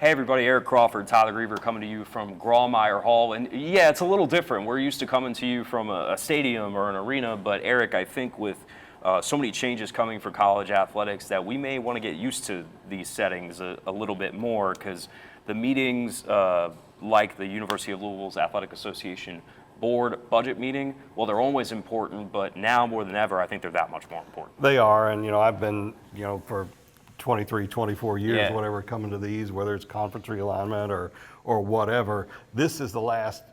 Hey everybody, Eric Crawford, Tyler Greever coming to you from Grawemeyer Hall. And yeah, it's a little different. We're used to coming to you from a stadium or an arena, but Eric, I think with so many changes coming for college athletics that we may want to get used to these settings a little bit more, because the meetings like the University of Louisville's Athletic Association board budget meeting, well, they're always important, but now more than ever, I think they're that much more important. They are, and I've been, for 23, 24 years, Yeah. whatever, coming to these, whether it's conference realignment or whatever. This is the last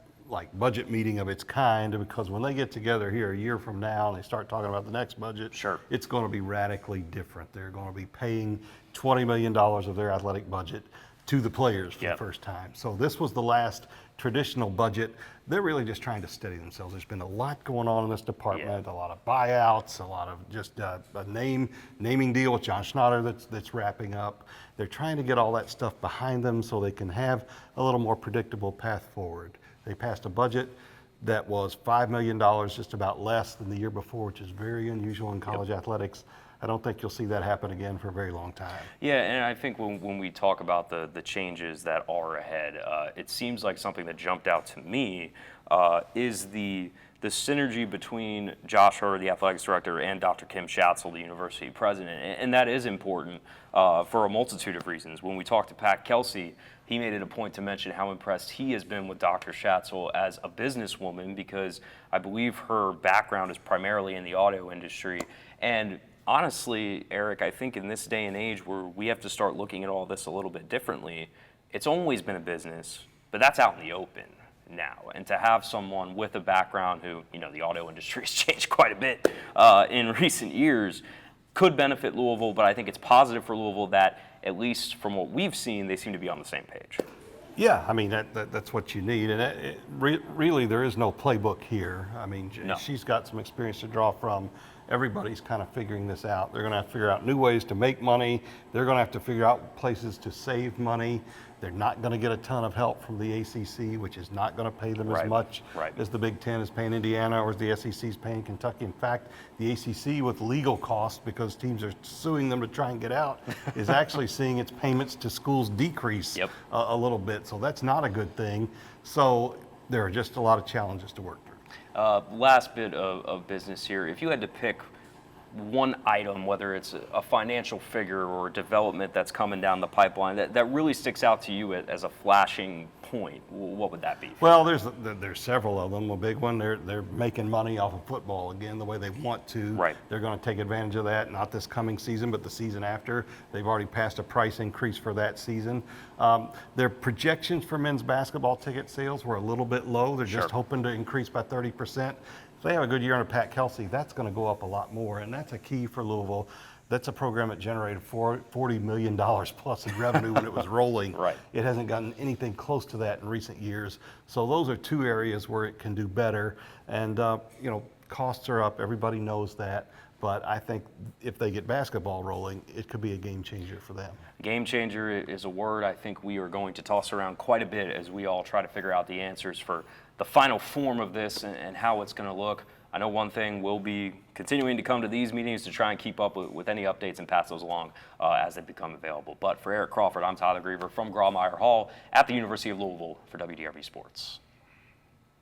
budget meeting of its kind, because when they get together here a year from now and they start talking about the next budget, Sure. it's going to be radically different. They're going to be paying $20 million of their athletic budget to the players for the first time. So this was the last traditional budget. They're really just trying to steady themselves. There's been a lot going on in this department, a lot of buyouts, a lot of just a naming deal with John Schnatter that's wrapping up. They're trying to get all that stuff behind them so they can have a little more predictable path forward. They passed a budget that was $5 million, just about less than the year before, which is very unusual in college athletics. I don't think you'll see that happen again for a very long time. Yeah, and I think when we talk about the changes that are ahead, it seems like something that jumped out to me is the synergy between Josh Hurd, the athletics director, and Dr. Kim Schatzel, the university president. And that is important for a multitude of reasons. When we talked to Pat Kelsey, he made it a point to mention how impressed he has been with Dr. Schatzel as a businesswoman, because I believe her background is primarily in the auto industry. And honestly, Eric, I think in this day and age where we have to start looking at all this a little bit differently, it's always been a business, but that's out in the open now. And to have someone with a background who, the auto industry has changed quite a bit in recent years, could benefit Louisville, but I think it's positive for Louisville that, at least from what we've seen, they seem to be on the same page. Yeah, I mean, that's what you need. And really, there is no playbook here. I mean, she's got some experience to draw from. Everybody's kind of figuring this out. They're going to have to figure out new ways to make money. They're going to have to figure out places to save money. They're not going to get a ton of help from the ACC, which is not going to pay them as much as the Big Ten is paying Indiana or as the SEC is paying Kentucky. In fact, the ACC, with legal costs because teams are suing them to try and get out, is actually seeing its payments to schools decrease a little bit. So that's not a good thing. So there are just a lot of challenges to work through. Last bit of business here. If you had to pick one item, whether it's a financial figure or development that's coming down the pipeline that really sticks out to you as a flashing point, what would that be? Well, there's several of them. A big one, they're making money off of football again the way they want to. Right. They're going to take advantage of that, not this coming season, but the season after. They've already passed a price increase for that season. Their projections for men's basketball ticket sales were a little bit low. They're just hoping to increase by 30%. If they have a good year under Pat Kelsey, that's going to go up a lot more, and that's a key for Louisville. That's a program that generated $40 million plus in revenue when it was rolling. It hasn't gotten anything close to that in recent years. So those are two areas where it can do better. And, costs are up. Everybody knows that. But I think if they get basketball rolling, it could be a game changer for them. Game changer is a word I think we are going to toss around quite a bit as we all try to figure out the answers for the final form of this and how it's going to look. I know one thing, we'll be continuing to come to these meetings to try and keep up with any updates and pass those along as they become available. But for Eric Crawford, I'm Tyler Greever from Grawemeyer Hall at the University of Louisville for WDRB Sports.